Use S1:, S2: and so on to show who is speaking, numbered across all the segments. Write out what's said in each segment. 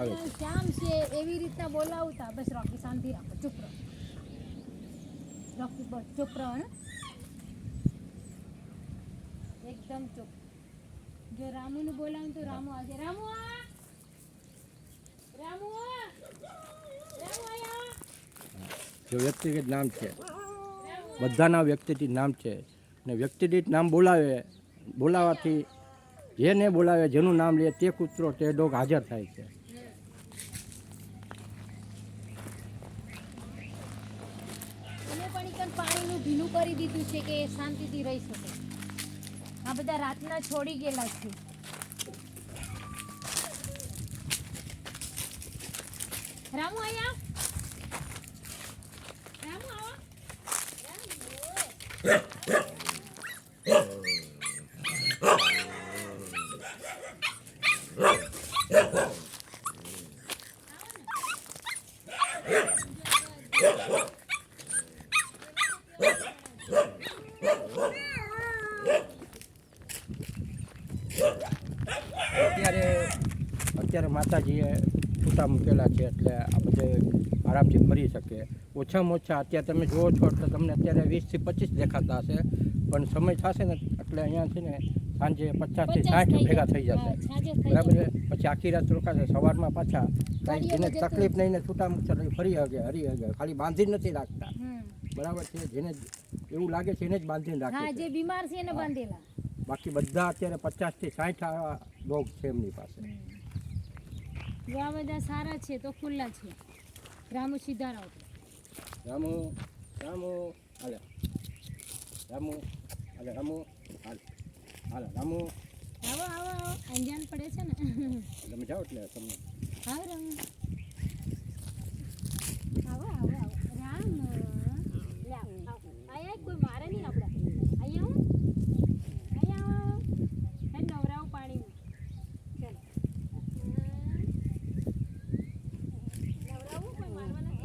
S1: આવે છે.
S2: શ્યામ છે એવી રીતના બોલાવતા. બસ રોકી શાંતિ રાખો, ચૂપ રહો. રોકી બસ ચૂપ રહો ને, એકદમ ચૂપ. જો રામુને બોલાવું તો રામુ આવશે. રામુ આ, રામુ આ, રામુ આયા.
S1: જો વ્યક્તિગત નામ છે, બધાના વ્યક્તિગત નામ છે ને વ્યક્તિગત નામ બોલાવાથી જેને બોલાવે જેનું નામ લે તે કૂતરો તે ડોગ હાજર થાય છે.
S2: અને પણ ઈકન પાણીનું ભીનું કરી દીધું છે કે શાંતિથી રહી શકે. આ બધા રાતના છોડી ગયેલા છે. રામુ આયા, રામુ આવો.
S1: અત્યારે માતાજીએ છૂટા મૂકેલા છે એટલે આ બધે આરામથી ફરી શકે. ઓછામાં ઓછા અત્યારે તમે જુઓ છો એટલે તમને અત્યારે 20 થી 25 દેખાતા હશે, પણ સમય થશે ને એટલે અહીંયા છે ને સાંજે 50 થી 60 ભેગા થઈ જશે. બરાબર છે. પછી આખી રાત રોકાશે, સવારમાં પાછા કાંઈ જેને તકલીફ નહીં ને છૂટા મૂકશે ફરી હરી હગે. ખાલી બાંધી નથી રાખતા. બરાબર છે. જેને એવું લાગે છે એને જ બાંધીને રાખે.
S2: હા, જે બીમાર છે એને બાંધેલા.
S1: બાકી બધા અત્યારે 50 થી 60 આવા ડોગ છે એમની પાસે.
S2: જો આ બધા સારા છે તો ખુલ્લા છે. રામુ સીધા રાવ.
S1: રામુ રામુ હાલે, રામુ હાલે, રામુ હાલે, હાલે રામુ.
S2: આવો આવો આવો, અંજાન પડે છે ને.
S1: તમે જાઓ એટલે તમને
S2: આવો રામ, આવો આવો આવો રામ. લે આવો, આયા કોઈ મારે નહીં આપડા. અહીંયા હું, અહીંયા આવો. હે નવરાવ પાણીમાં. ચલો નવરાવું, કોઈ મારવા નથી.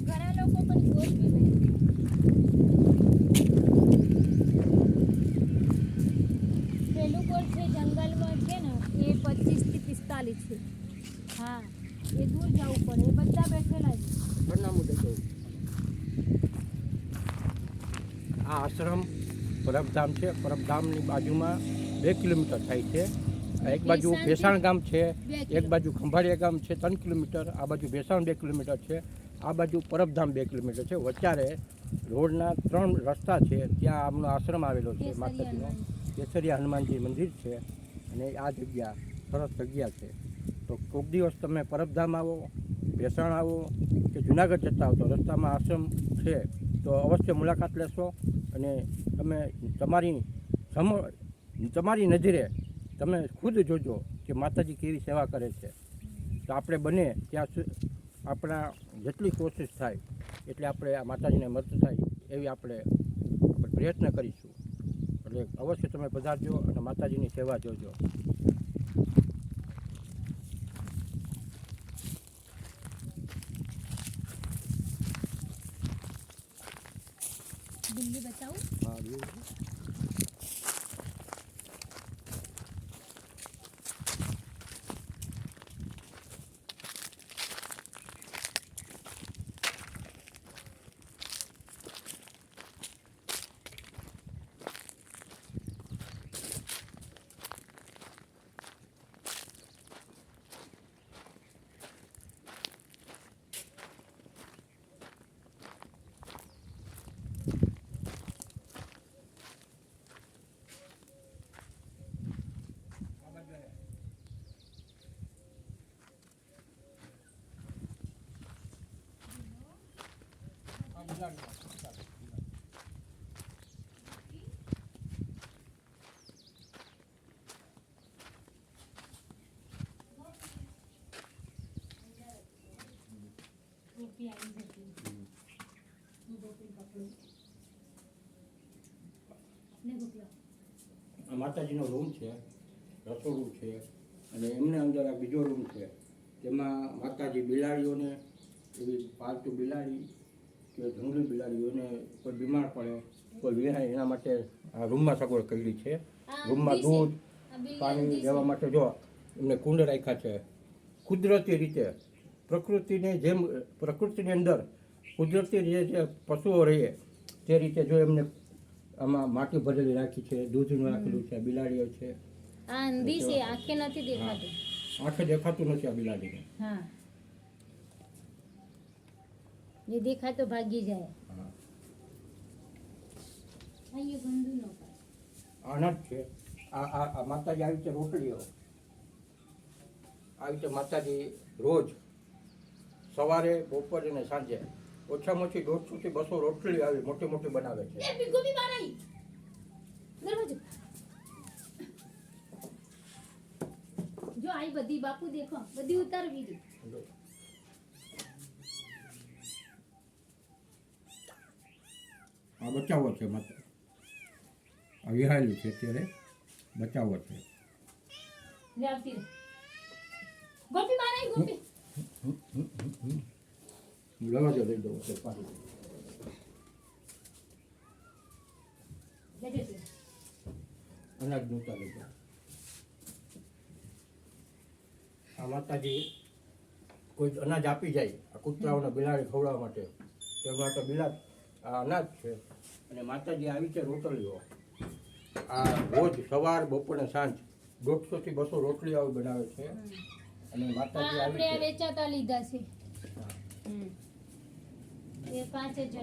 S2: ઘણા લોકો પણ ગોળ પીવે. પેલું ગોળ છે જંગલમાં છે ને એ 25 થી 45 છે. હા, એ દૂર જવું પડે. એ બધા બેઠેલા છે.
S1: સરનામું દઈ દઉં. આ આશ્રમ પરબધામ છે. પરબધામની બાજુમાં 2 કિલોમીટર થાય છે. એક બાજુ ભેસાણ ગામ છે, એક બાજુ ખંભાળિયા ગામ છે 3 કિલોમીટર, આ બાજુ ભેસાણ 2 કિલોમીટર છે, આ બાજુ પરબધામ 2 કિલોમીટર છે. વચ્ચારે રોડના 3 રસ્તા છે. ત્યાં આમનો આશ્રમ આવેલો છે માતાજીનો. કેસરિયા હનુમાનજી મંદિર છે અને આ જગ્યા સરસ જગ્યા છે. તો કોઈક દિવસ તમે પરબધામ આવો, ભેસાણ આવો કે જુનાગઢ જતા હો તો રસ્તામાં આશ્રમ છે તો અવશ્ય મુલાકાત લેશો અને તમે તમારી નજરે તમે ખુદ જોજો કે માતાજી કેવી સેવા કરે છે. તો આપણે બને ત્યાં આપણા જેટલી કોશિશ થાય એટલે આપણે આ માતાજીને મદદ થાય એવી આપણે પ્રયત્ન કરીશું. એટલે અવશ્ય તમે પધારજો અને માતાજીની સેવા જોજો.
S2: બિલ્લી બતાવું.
S1: હા, માતાજીનો રૂમ છે, રસોડું છે અને એમને અંદર આ બીજો રૂમ છે તેમાં માતાજી બિલાડીઓને એવી પાલતુ બિલાડી કે જંગલી બિલાડીઓને કોઈ બીમાર પડે કોઈ વિહાય એના માટે આ રૂમમાં સગવડ કરી છે. રૂમમાં દૂધ પાણી લેવા માટે જો એમને કુંડ રાખ્યા છે. કુદરતી રીતે પ્રકૃતિની અંદર કુદરતી જે પશુઓ રહે તે રીતે જો એમને આમાં માટી ભરેલી રાખી છે, દૂધનું રાખેલું છે, બિલાડીઓ છે.
S2: આ અંધી છે, આંખે નથી દેખાતું.
S1: આંખે દેખાતું નથી આ બિલાડીને.
S2: હા, જે દેખાય તો ભાગી જાય.
S1: હા.
S2: અહીંયા ગંદુ ન કરે.
S1: આના જ છે. આ માતાજી આવી રીતે રોટલીઓ આવી રીતે માતાજી રોજ સવારે બપોરે અને સાંજે ઓછામાં ઓછી 150 થી 200 રોટલી આવી મોટી મોટી બનાવે છે.
S2: જો આઈ બધી બાપુ દેખો, બધી ઉતારવી દે.
S1: આ બચાવો છે માતા, આ વિહાયેલી છે અત્યારે બચાવો છે.
S2: લે આવતી રે. ગોપી બહાર આઈ, ગોપી.
S1: દરવાજો લઈ દઉં છે પાછી.
S2: લેજે તું.
S1: અનાજ નહોતા લઈ દઉં. આ માતાજી કોઈ અનાજ આપી જાય આ કૂતરાઓને બિલાડી ખવડાવવા માટે તે માટે આ અનાજ છે. અને માતાજી આવી છે રોટલીઓ આ રોજ સવાર બપોરે સાંજ 150 થી 200 રોટલીઓ આવી બનાવે છે. અને માતાજી આવી
S2: આપણે આ
S1: છે
S2: વેચાતા લીધા છે. એ 5000